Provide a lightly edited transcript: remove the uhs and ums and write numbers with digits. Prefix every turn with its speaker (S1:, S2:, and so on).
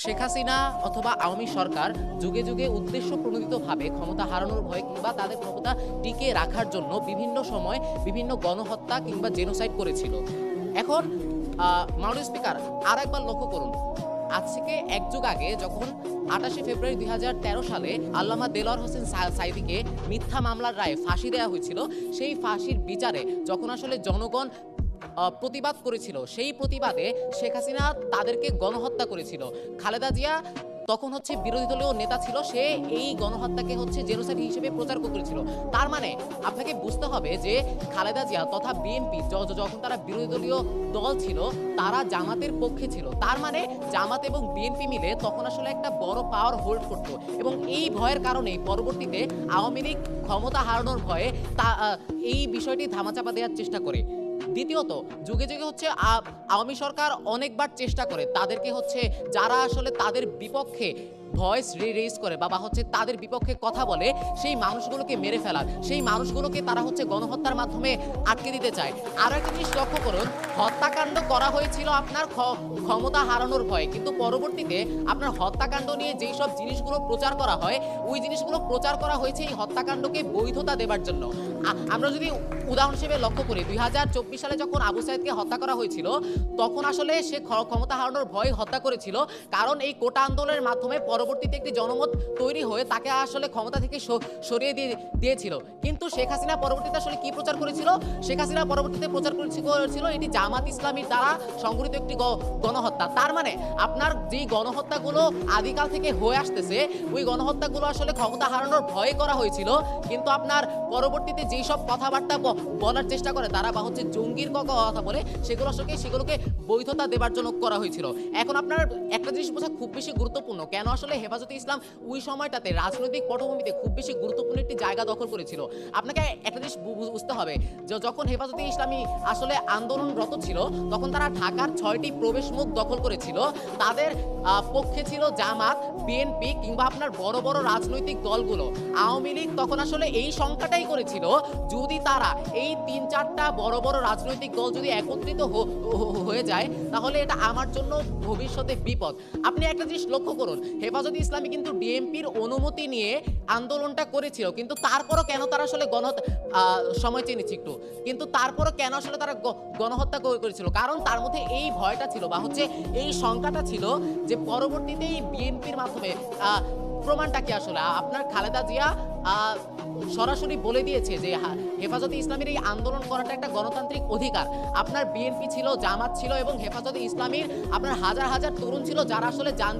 S1: শেখ হাসিনা অথবা আওয়ামী সরকার যুগে যুগে উদ্দেশ্য প্রণোদিতভাবে ক্ষমতা হারানোর ভয় কিংবা তাদের ক্ষমতা টিকিয়ে রাখার জন্য বিভিন্ন সময় বিভিন্ন গণহত্যা কিংবা জেনোসাইড করেছিল। এখন মাননীয় স্পিকার আর একবার লক্ষ্য করুন, আজ থেকে এক যুগ আগে যখন 28 ফেব্রুয়ারি 2013 সালে আল্লামা দেলোয়ার হোসেন সাঈদীকে মিথ্যা মামলার রায়ে ফাঁসি দেওয়া হয়েছিল, সেই ফাঁসির বিচারে যখন আসলে জনগণ প্রতিবাদ করেছিল, সেই প্রতিবাদে শেখ হাসিনা তাদেরকে গণহত্যা করেছিল। খালেদা জিয়া তখন বিরোধী দলীয় নেতা ছিল, সে এই গণহত্যাকে জেনোসাইড হিসেবে প্রচার করেছিল। তার মানে আপনাকে বুঝতে হবে যে খালেদা জিয়া তথা বিএনপি যখন তারা বিরোধী দলীয় দল ছিল, তারা জামাতের পক্ষে ছিল। তার মানে জামাত এবং বিএনপি মিলে তখন আসলে একটা বড় পাওয়ার হোল্ড করত, এবং এই ভয়ের কারণেই পরবর্তীতে আওয়ামী লীগ ক্ষমতা হারানোর ভয়ে এই বিষয়টি ধামাচাপা দেওয়ার চেষ্টা করে। দ্বিতীয়ত, যুগে যুগে আওয়ামী সরকার অনেকবার চেষ্টা করে তাদেরকে যারা আসলে তাদের বিপক্ষে ভয়েস রেজ করে বা তাদের বিপক্ষে কথা বলে, সেই মানুষগুলোকে মেরে ফেলার, সেই মানুষগুলোকে তারা গণহত্যার মাধ্যমে আটকে দিতে চায়। আরো একটা জিনিস লক্ষ্য করুন, হত্যাকাণ্ড করা হয়েছিল আপনার ক্ষমতা হারানোর ভয়ে, কিন্তু পরবর্তীতে আপনার হত্যাকাণ্ড নিয়ে যেই সব জিনিসগুলো প্রচার করা হয়, ওই জিনিসগুলো প্রচার করা হয়েছে এই হত্যাকাণ্ডকে বৈধতা দেবার জন্য। আমরা যদি উদাহরণ হিসেবে লক্ষ্য করি, 2024 সালে যখন আবু সাইদকে হত্যা করা হয়েছিল, তখন আসলে সে ক্ষমতা হারানোর ভয়ে হত্যা করেছিল, কারণ এই কোটা আন্দোলনের মাধ্যমে পরবর্তীতে একটি জনমত তৈরি হয়ে তাকে আসলে ক্ষমতা থেকে সরিয়ে দিয়েছিল। কিন্তু শেখ হাসিনা পরবর্তীতে আসলে কি প্রচার করেছিল? শেখ হাসিনা পরবর্তীতে প্রচার করেছিল এটি জামাত ইসলামীর দ্বারা সংগঠিত একটি গণহত্যা। তার মানে আপনার যেই গণহত্যাগুলো আদিকাল থেকে হয়ে আসতেছে, ওই গণহত্যাগুলো আসলে ক্ষমতা হারানোর ভয়ে করা হয়েছিল, কিন্তু আপনার পরবর্তীতে যেই সব কথাবার্তা বলার চেষ্টা করে তারা বা জঙ্গির কথা বলে, সেগুলোকে বৈধতা দেবার জন্য করা হয়েছিল। এখন আপনার একটা জিনিস বোঝা খুব বেশি গুরুত্বপূর্ণ, কেন আসলে হেফাজতে ইসলাম ওই সময়টাতে রাজনৈতিক পটভূমিতে খুব বেশি গুরুত্বপূর্ণ একটি জায়গা দখল করেছিল। আপনাকে একটা জিনিস বুঝতে হবে যে যখন হেফাজতে ইসলামী আসলে আন্দোলনরত ছিল, তখন তারা ঢাকার 6টি প্রবেশ মুখ দখল করেছিল। তাদের পক্ষে ছিল জামাত, বিএনপি কিংবা আপনার বড় বড় রাজনৈতিক দলগুলো। আওয়ামী লীগ তখন আসলে এই সংখ্যাটাই করেছিল, যদি তারা এই 3-4টা বড় বড় রাজনৈতিক দল যদি একত্রিত হয়ে যায়, তাহলে এটা আমার জন্য ভবিষ্যতে বিপদ। আপনি একটা জিনিস লক্ষ্য করুন, হেফাজতে ইসলামী কিন্তু ডিএমপির অনুমতি নিয়ে আন্দোলনটা করেছিল, কিন্তু তারপরও কেন তারা আসলে সময় চেয়ে নিচ্ছি একটু, কিন্তু তারপরও কেন আসলে তারা গণহত্যা করেছিল? কারণ তার মধ্যে এই ভয়টা ছিল বা এই সংখ্যাটা ছিল যে পরবর্তীতে এই বিএনপির মাধ্যমে প্রমাণটা কি আসলে আপনার খালেদা জিয়া সরাসরি বলে দিয়েছে যে হেফাজতে ইসলামীর এই আন্দোলন করাটা একটা গণতান্ত্রিক অধিকার। আপনার বিএনপি ছিল, জামাত ছিল এবং হেফাজতে ইসলামীর আপনার হাজার হাজার তরুণ ছিল যারা আসলে জান